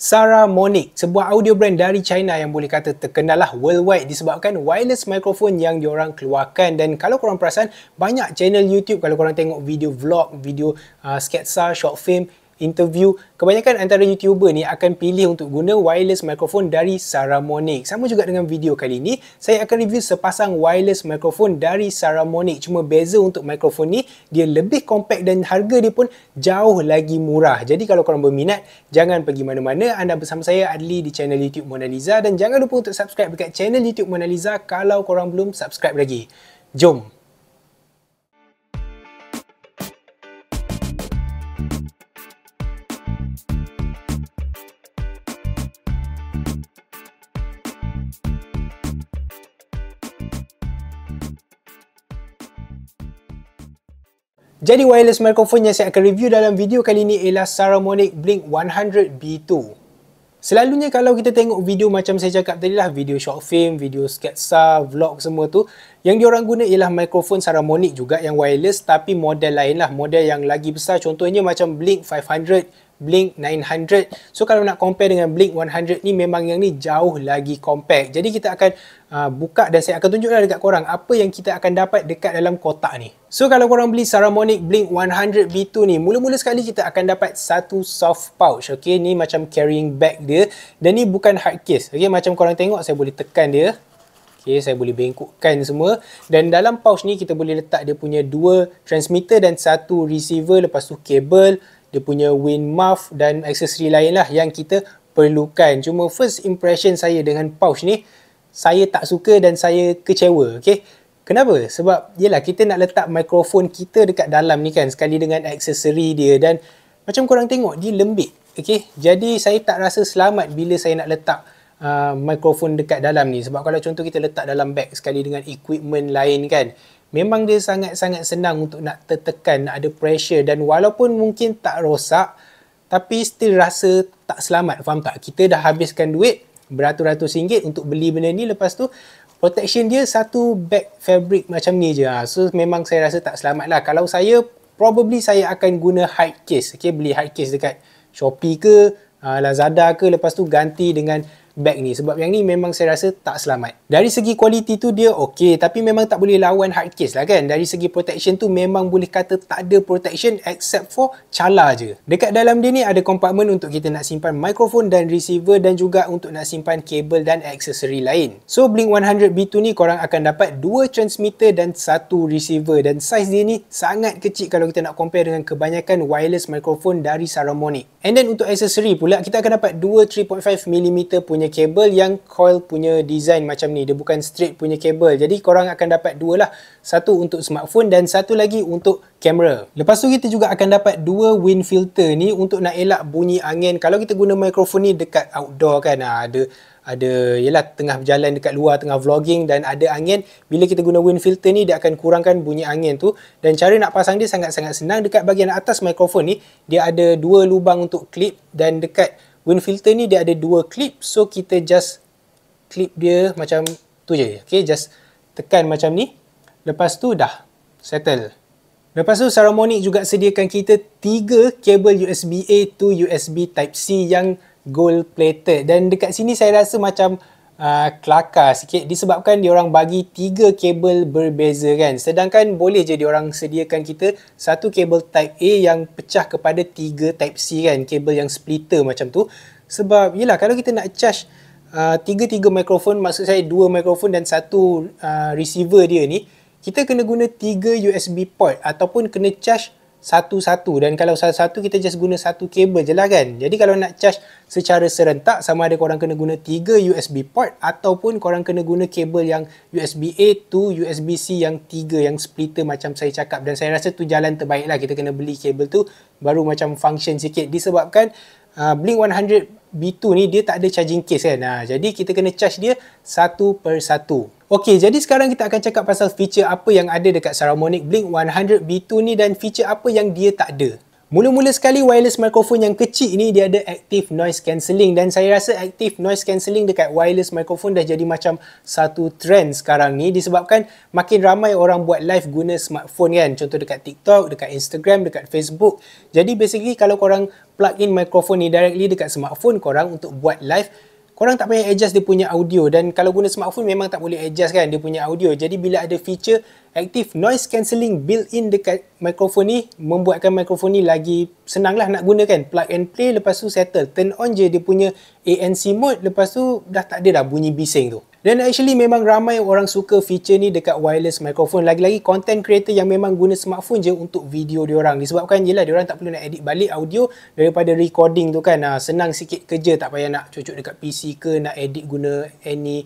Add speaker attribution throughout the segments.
Speaker 1: Saramonic, sebuah audio brand dari China yang boleh kata terkenal lah worldwide disebabkan wireless microphone yang diorang keluarkan. Dan kalau korang perasan, banyak channel YouTube kalau korang tengok video vlog, video sketsa, short film, interview, kebanyakan antara YouTuber ni akan pilih untuk guna wireless microphone dari Saramonic. Sama juga dengan video kali ni, saya akan review sepasang wireless microphone dari Saramonic. Cuma beza untuk microphone ni, dia lebih compact dan harga dia pun jauh lagi murah. Jadi kalau korang berminat, jangan pergi mana-mana. Anda bersama saya Adli di channel YouTube Mona Lisa, dan jangan lupa untuk subscribe dekat channel YouTube Mona Lisa kalau korang belum subscribe lagi. Jom! Jadi wireless microphone yang saya akan review dalam video kali ini ialah Saramonic Blink 100B2. Selalunya kalau kita tengok video macam saya cakap tadi lah, video short film, video sketsa, vlog semua tu, yang diorang guna ialah mikrofon Saramonic juga yang wireless, tapi model lain lah, model yang lagi besar. Contohnya macam Blink 500, Blink 900. So kalau nak compare dengan Blink 100 ni, memang yang ni jauh lagi compact. Jadi kita akan buka dan saya akan tunjukkan dekat korang apa yang kita akan dapat dekat dalam kotak ni. So kalau korang beli Saramonic Blink 100B2 ni, mula-mula sekali kita akan dapat satu soft pouch. Okay, ni macam carrying bag dia, dan ni bukan hard case. Okay, macam korang tengok, saya boleh tekan dia. Okay, saya boleh bengkokkan semua. Dan dalam pouch ni kita boleh letak dia punya dua transmitter dan satu receiver, lepas tu kabel, dia punya wind muff dan aksesori lain lah yang kita perlukan. Cuma first impression saya dengan pouch ni, saya tak suka dan saya kecewa. Okay, kenapa? Sebab yelah, kita nak letak mikrofon kita dekat dalam ni kan, sekali dengan aksesori dia, dan macam korang tengok dia lembik. Okay, jadi saya tak rasa selamat bila saya nak letak mikrofon dekat dalam ni. Sebab kalau contoh kita letak dalam bag sekali dengan equipment lain kan, memang dia sangat-sangat senang untuk nak tertekan, nak ada pressure, dan walaupun mungkin tak rosak, tapi still rasa tak selamat, faham tak? Kita dah habiskan duit beratus-ratus ringgit untuk beli benda ni, lepas tu protection dia satu bag fabric macam ni je. So memang saya rasa tak selamat lah. Kalau saya, probably saya akan guna hard case. Okay, beli hard case dekat Shopee ke, Lazada ke, lepas tu ganti dengan bag ni. Sebab yang ni memang saya rasa tak selamat. Dari segi kualiti tu dia okey, tapi memang tak boleh lawan hard case lah kan. Dari segi protection tu memang boleh kata tak ada protection except for cala je. Dekat dalam dia ni ada kompartmen untuk kita nak simpan mikrofon dan receiver, dan juga untuk nak simpan kabel dan aksesori lain. So Blink 100B2 ni korang akan dapat dua transmitter dan satu receiver, dan size dia ni sangat kecil kalau kita nak compare dengan kebanyakan wireless microphone dari Saramonic. And then untuk aksesori pula, kita akan dapat dua 3.5mm punya kabel yang coil punya design macam ni. Dia bukan straight punya kabel. Jadi korang akan dapat dua lah. Satu untuk smartphone dan satu lagi untuk kamera. Lepas tu kita juga akan dapat dua wind filter ni untuk nak elak bunyi angin. Kalau kita guna mikrofon ni dekat outdoor kan, ada yelah, tengah berjalan dekat luar, tengah vlogging dan ada angin, bila kita guna wind filter ni, dia akan kurangkan bunyi angin tu. Dan cara nak pasang dia sangat-sangat senang. Dekat bahagian atas mikrofon ni, dia ada dua lubang untuk clip, dan dekat wind filter ni dia ada dua clip. So kita just clip dia macam tu je. Okay, just tekan macam ni, lepas tu dah settle. Lepas tu Saramonic juga sediakan kita 3 kabel USB-A to USB Type-C yang gold plated, dan dekat sini saya rasa macam kelakar sikit disebabkan diorang bagi 3 kabel berbeza kan, sedangkan boleh je diorang sediakan kita satu kabel Type A yang pecah kepada 3 Type C kan, kabel yang splitter macam tu. Sebab yelah, kalau kita nak charge tiga mikrofon, maksud saya 2 mikrofon dan satu receiver dia ni, kita kena guna 3 USB port ataupun kena charge satu-satu, dan kalau satu-satu kita just guna satu kabel je lah kan. Jadi kalau nak charge secara serentak, sama ada korang kena guna 3 USB port ataupun korang kena guna kabel yang USB-A to USB-C yang 3 yang splitter macam saya cakap. Dan saya rasa tu jalan terbaik lah, kita kena beli kabel tu baru macam function sikit, disebabkan Blink 100B2 ni dia tak ada charging case kan. Jadi kita kena charge dia satu per satu. Okey, jadi sekarang kita akan cakap pasal feature apa yang ada dekat Saramonic Blink 100B2 ni dan feature apa yang dia tak ada. Mula-mula sekali wireless microphone yang kecil ni dia ada active noise cancelling, dan saya rasa active noise cancelling dekat wireless microphone dah jadi macam satu trend sekarang ni, disebabkan makin ramai orang buat live guna smartphone kan. Contoh dekat TikTok, dekat Instagram, dekat Facebook. Jadi basically kalau korang plug in microphone ni directly dekat smartphone korang untuk buat live, korang tak payah adjust dia punya audio, dan kalau guna smartphone memang tak boleh adjust kan dia punya audio. Jadi bila ada feature active noise cancelling built-in dekat mikrofon ni, membuatkan mikrofon ni lagi senang lah nak guna kan. Plug and play, lepas tu settle. Turn on je dia punya ANC mode, lepas tu dah tak ada dah bunyi bising tu. Dan actually memang ramai orang suka feature ni dekat wireless microphone. Lagi-lagi content creator yang memang guna smartphone je untuk video diorang. Disebabkan yelah diorang tak perlu nak edit balik audio daripada recording tu kan. Senang sikit kerja, tak payah nak cucuk dekat PC ke, nak edit guna any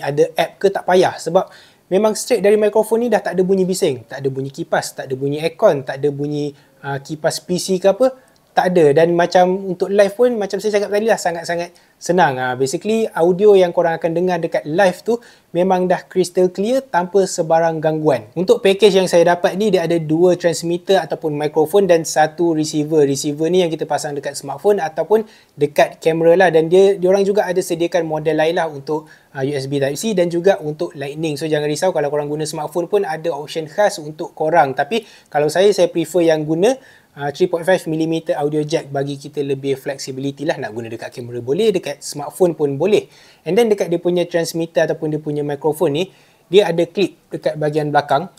Speaker 1: other app ke, tak payah. Sebab memang straight dari mikrofon ni dah tak ada bunyi bising. Tak ada bunyi kipas, tak ada bunyi aircon, tak ada bunyi kipas PC ke apa. Tak ada. Dan macam untuk live pun, macam saya cakap tadi lah, sangat-sangat senang. Basically, audio yang korang akan dengar dekat live tu memang dah crystal clear tanpa sebarang gangguan. Untuk package yang saya dapat ni, dia ada 2 transmitter ataupun mikrofon dan 1 receiver. Receiver ni yang kita pasang dekat smartphone ataupun dekat kamera lah. Dan diorang juga ada sediakan model lain lah untuk USB Type-C dan juga untuk Lightning. So jangan risau kalau korang guna smartphone pun ada option khas untuk korang. Tapi kalau saya prefer yang guna 3.5mm audio jack, bagi kita lebih flexibility lah, nak guna dekat kamera boleh, dekat smartphone pun boleh. And then dekat dia punya transmitter ataupun dia punya mikrofon ni, dia ada clip dekat bahagian belakang.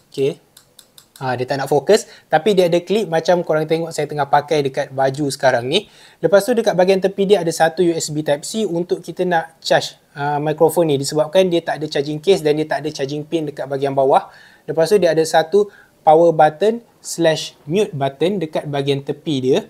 Speaker 1: Okay. Dia tak nak fokus, tapi dia ada clip macam korang tengok saya tengah pakai dekat baju sekarang ni. Lepas tu dekat bahagian tepi dia ada satu USB Type-C untuk kita nak charge mikrofon ni, disebabkan dia tak ada charging case dan dia tak ada charging pin dekat bahagian bawah. Lepas tu dia ada satu power button / mute button dekat bahagian tepi dia.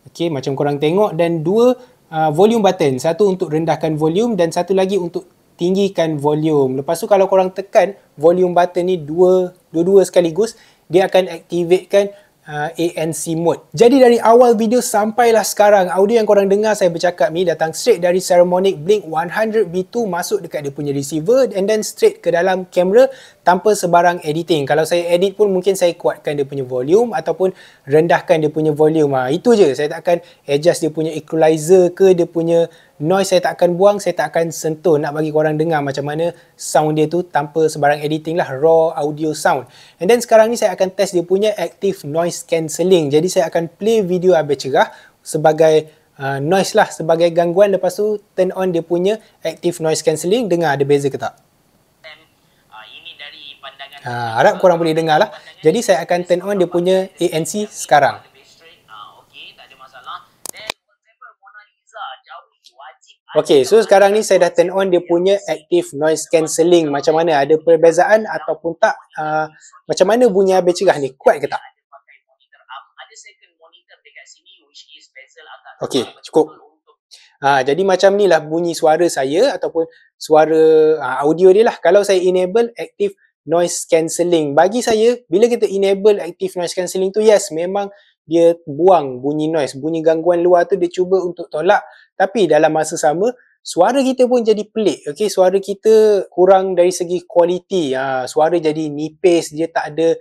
Speaker 1: Okay, macam korang tengok, dan 2 volume button. Satu untuk rendahkan volume dan satu lagi untuk tinggikan volume. Lepas tu kalau korang tekan volume button ni dua-dua sekaligus, dia akan activatekan ANC mode. Jadi dari awal video sampailah sekarang, audio yang korang dengar saya bercakap ni datang straight dari Saramonic Blink 100B2 masuk dekat dia punya receiver and then straight ke dalam kamera tanpa sebarang editing. Kalau saya edit pun mungkin saya kuatkan dia punya volume ataupun rendahkan dia punya volume. Itu je, saya tak akan adjust dia punya equalizer ke, dia punya noise saya tak akan buang, saya tak akan sentuh. Nak bagi korang dengar macam mana sound dia tu tanpa sebarang editing lah, raw audio sound. And then sekarang ni saya akan test dia punya active noise cancelling. Jadi saya akan play video habis cerah sebagai noise lah, sebagai gangguan. Lepas tu turn on dia punya active noise cancelling, dengar ada beza ke tak. Harap korang boleh dengar lah. Jadi saya akan turn on dia punya ANC sekarang. Okay, so sekarang ni saya dah turn on dia punya active noise cancelling. Macam mana? Ada perbezaan ataupun tak? Macam mana bunyi habis cerah ni? Kuat ke tak? Okay, cukup. Jadi macam ni lah bunyi suara saya ataupun suara audio dia lah. Kalau saya enable active noise cancelling. Bagi saya, bila kita enable active noise cancelling tu, yes, memang dia buang bunyi noise, bunyi gangguan luar tu dia cuba untuk tolak. Tapi dalam masa sama, suara kita pun jadi pelik. Okay, suara kita kurang dari segi kualiti. Suara jadi nipis, dia tak ada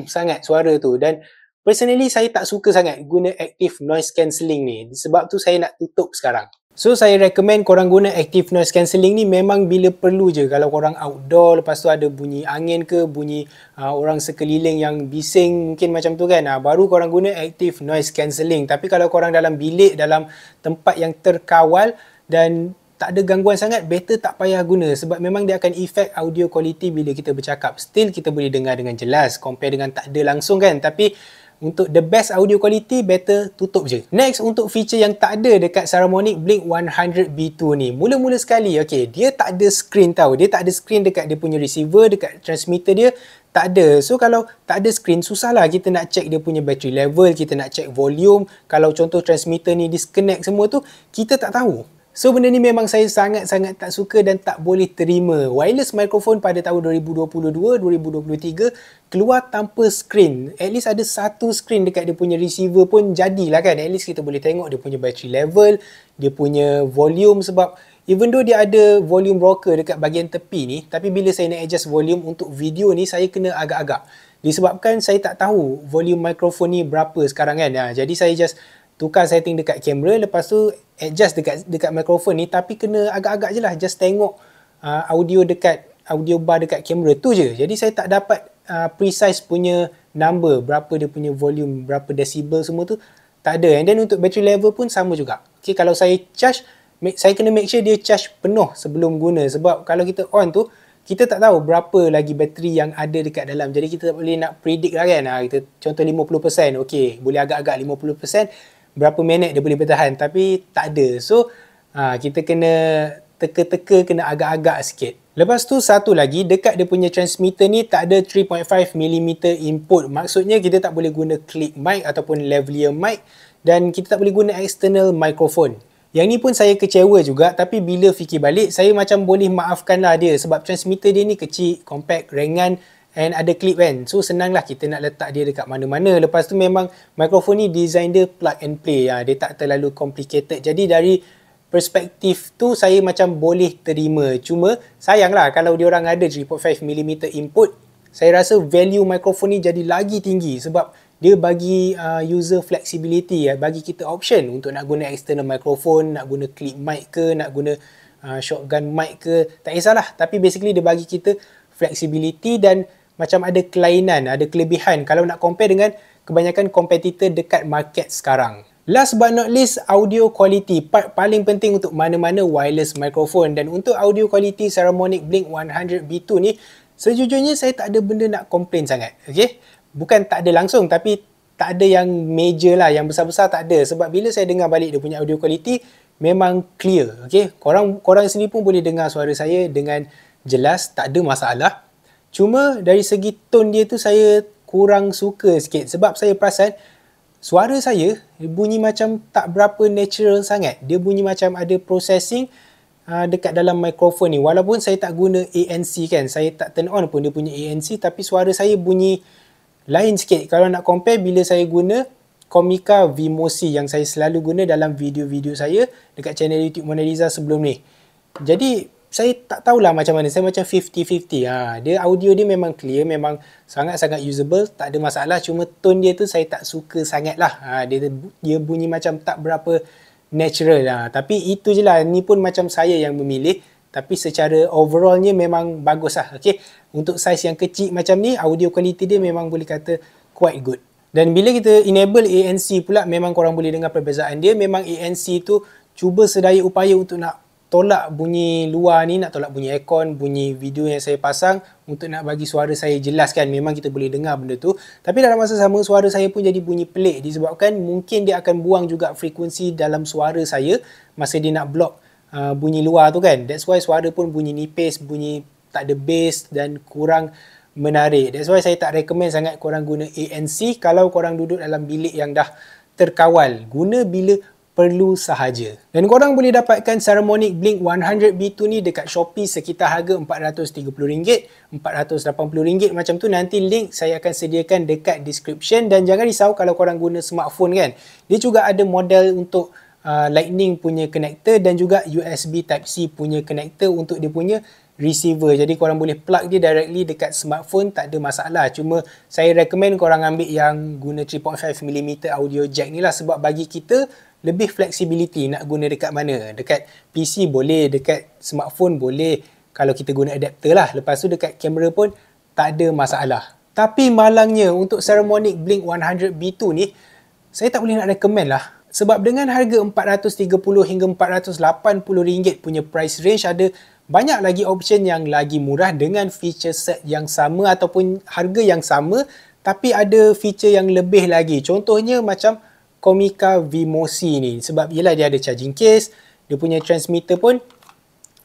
Speaker 1: sangat suara tu. Dan personally saya tak suka sangat guna active noise cancelling ni. Sebab tu saya nak tutup sekarang. So saya recommend korang guna active noise cancelling ni memang bila perlu je. Kalau korang outdoor, lepas tu ada bunyi angin ke, bunyi orang sekeliling yang bising mungkin macam tu kan, baru korang guna active noise cancelling. Tapi kalau korang dalam bilik, dalam tempat yang terkawal dan tak ada gangguan sangat, better tak payah guna. Sebab memang dia akan affect audio quality bila kita bercakap. Still kita boleh dengar dengan jelas compare dengan tak ada langsung kan. Tapi untuk the best audio quality, better tutup je. Next, untuk feature yang tak ada dekat Saramonic Blink 100B2 ni. Mula-mula sekali, okay, dia tak ada screen tau. Dia tak ada screen dekat dia punya receiver, dekat transmitter dia. Tak ada. So kalau tak ada screen, susahlah kita nak check dia punya battery level, kita nak check volume. Kalau contoh transmitter ni disconnect semua tu, kita tak tahu. So benda ni memang saya sangat-sangat tak suka dan tak boleh terima. Wireless microphone pada tahun 2022-2023 keluar tanpa screen. At least ada satu screen dekat dia punya receiver pun jadilah kan. At least kita boleh tengok dia punya battery level, dia punya volume. Sebab even though dia ada volume rocker dekat bahagian tepi ni, tapi bila saya nak adjust volume untuk video ni, saya kena agak-agak. Disebabkan saya tak tahu volume mikrofon ni berapa sekarang kan. Jadi saya just tukar setting dekat kamera, lepas tu adjust dekat mikrofon ni, tapi kena agak-agak je lah, just tengok audio bar dekat kamera tu je. Jadi saya tak dapat precise punya number, berapa dia punya volume, berapa decibel semua tu tak ada. And then untuk battery level pun sama juga. Okay, kalau saya charge, saya kena make sure dia charge penuh sebelum guna, sebab kalau kita on tu, kita tak tahu berapa lagi bateri yang ada dekat dalam. Jadi kita tak boleh nak predict lah kan. Kita contoh 50%, okay, boleh agak-agak 50%, berapa minit dia boleh bertahan, tapi tak ada. So kita kena teka-teka, kena agak-agak sikit. Lepas tu satu lagi, dekat dia punya transmitter ni tak ada 3.5mm input. Maksudnya kita tak boleh guna clip mic ataupun lavalier mic, dan kita tak boleh guna external microphone. Yang ni pun saya kecewa juga, tapi bila fikir balik, saya macam boleh maafkan lah dia, sebab transmitter dia ni kecil, compact, ringan, and ada clip kan. So senang lah kita nak letak dia dekat mana-mana. Lepas tu memang mikrofon ni design dia plug and play. Dia tak terlalu complicated. Jadi dari perspektif tu saya macam boleh terima. Cuma sayang lah kalau diorang ada 3.5mm input, saya rasa value mikrofon ni jadi lagi tinggi, sebab dia bagi user flexibility, bagi kita option untuk nak guna external microphone, nak guna clip mic ke, nak guna shotgun mic ke, tak kisahlah. Tapi basically dia bagi kita flexibility dan macam ada kelainan, ada kelebihan kalau nak compare dengan kebanyakan kompetitor dekat market sekarang. Last but not least, audio quality. Part paling penting untuk mana-mana wireless microphone. Dan untuk audio quality Saramonic Blink 100B2 ni, sejujurnya saya tak ada benda nak complain sangat. Okay? Bukan tak ada langsung, tapi tak ada yang major lah, yang besar-besar tak ada. Sebab bila saya dengar balik dia punya audio quality, memang clear. Okay? Korang sendiri pun boleh dengar suara saya dengan jelas, tak ada masalah. Cuma dari segi tone dia tu saya kurang suka sikit, sebab saya perasan suara saya bunyi macam tak berapa natural sangat. Dia bunyi macam ada processing dekat dalam mikrofon ni. Walaupun saya tak guna ANC kan, saya tak turn on pun dia punya ANC, tapi suara saya bunyi lain sikit kalau nak compare bila saya guna Comica VMosi yang saya selalu guna dalam video-video saya dekat channel YouTube Mona Lisa sebelum ni. Jadi saya tak tahulah macam mana, saya macam 50-50. Dia audio dia memang clear, memang sangat-sangat usable, tak ada masalah. Cuma tone dia tu saya tak suka sangat lah. Dia bunyi macam tak berapa natural. Tapi itu je lah, ni pun macam saya yang memilih. Tapi secara overallnya memang bagus lah. Okay? Untuk saiz yang kecil macam ni, audio quality dia memang boleh kata quite good. Dan bila kita enable ANC pula, memang korang boleh dengar perbezaan dia. Memang ANC tu cuba sedaya upaya untuk nak tolak bunyi luar ni, nak tolak bunyi aircon, bunyi video yang saya pasang, untuk nak bagi suara saya jelas kan. Memang kita boleh dengar benda tu. Tapi dalam masa sama, suara saya pun jadi bunyi pelik, disebabkan mungkin dia akan buang juga frekuensi dalam suara saya masa dia nak block bunyi luar tu kan. That's why suara pun bunyi nipis, bunyi tak ada bass dan kurang menarik. That's why saya tak recommend sangat korang guna ANC kalau korang duduk dalam bilik yang dah terkawal. Guna bila perlu sahaja. Dan korang boleh dapatkan Saramonic Blink 100B2 ni dekat Shopee sekitar harga RM430, RM480 macam tu. Nanti link saya akan sediakan dekat description. Dan jangan risau kalau korang guna smartphone kan. Dia juga ada model untuk Lightning punya connector dan juga USB Type-C punya connector untuk dia punya receiver. Jadi korang boleh plug dia directly dekat smartphone, tak ada masalah. Cuma saya recommend korang ambil yang guna 3.5mm audio jack ni lah, sebab bagi kita lebih flexibility nak guna dekat mana. Dekat PC boleh, dekat smartphone boleh, kalau kita guna adapter lah. Lepas tu dekat kamera pun tak ada masalah. Tapi malangnya untuk Saramonic Blink 100B2 ni, saya tak boleh nak recommend lah. Sebab dengan harga RM430 hingga RM480 punya price range, ada banyak lagi option yang lagi murah dengan feature set yang sama ataupun harga yang sama, tapi ada feature yang lebih lagi. Contohnya macam Comica VMosi ni, sebab yelah dia ada charging case, dia punya transmitter pun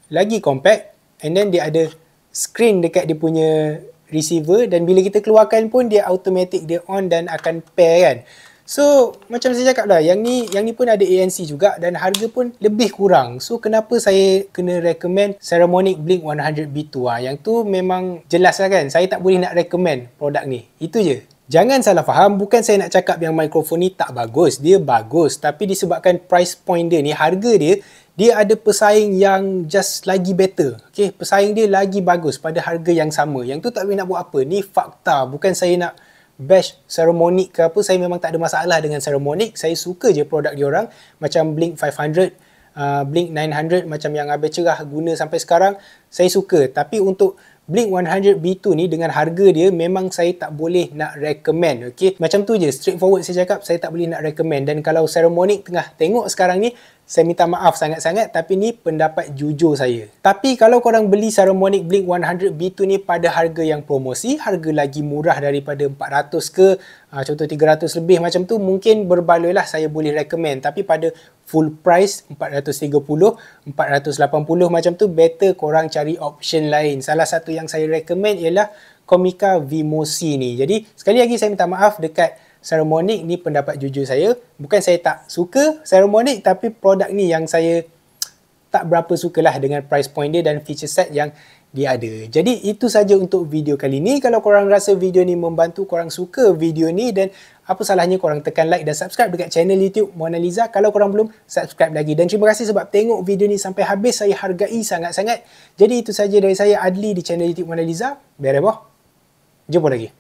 Speaker 1: lagi compact, and then dia ada screen dekat dia punya receiver, dan bila kita keluarkan pun dia automatic, dia on dan akan pair kan. So macam saya cakap lah, yang ni pun ada ANC juga dan harga pun lebih kurang. So kenapa saya kena recommend Saramonic Blink 100B2? Yang tu memang jelas lah kan, saya tak boleh nak recommend produk ni. Itu je. Jangan salah faham, bukan saya nak cakap yang mikrofon ni tak bagus. Dia bagus, tapi disebabkan price point dia ni, harga dia dia ada pesaing yang just lagi better. Okay, pesaing dia lagi bagus pada harga yang sama. Yang tu tak boleh nak buat apa. Ni fakta. Bukan saya nak bash Saramonic ke apa. Saya memang tak ada masalah dengan Saramonic. Saya suka je produk diorang. Macam Blink 500, Blink 900 macam yang Abel Cerah guna sampai sekarang. Saya suka. Tapi untuk Blink 100 B2 ni dengan harga dia memang saya tak boleh nak recommend. Okay? Macam tu je, straightforward saya cakap, saya tak boleh nak recommend. Dan kalau Saramonic tengah tengok sekarang ni, saya minta maaf sangat-sangat, tapi ni pendapat jujur saya. Tapi kalau korang beli Saramonic Blink 100 B2 ni pada harga yang promosi, harga lagi murah daripada 400 ke contoh 300 lebih macam tu, mungkin berbaloi lah saya boleh recommend. Tapi pada full price 430, 480 macam tu, better korang cari option lain. Salah satu yang saya recommend ialah Comica VMOSI ni. Jadi sekali lagi saya minta maaf dekat Saramonic, ni pendapat jujur saya. Bukan saya tak suka Saramonic, tapi produk ni yang saya tak berapa sukalah dengan price point dia dan feature set yang dia ada. Jadi itu saja untuk video kali ni. Kalau korang rasa video ni membantu, korang suka video ni, dan apa salahnya korang tekan like dan subscribe dekat channel YouTube Mona Lisa kalau korang belum subscribe lagi. Dan terima kasih sebab tengok video ni sampai habis, saya hargai sangat-sangat. Jadi itu saja dari saya, Adli, di channel YouTube Mona Lisa. Bereboh. Jumpa lagi.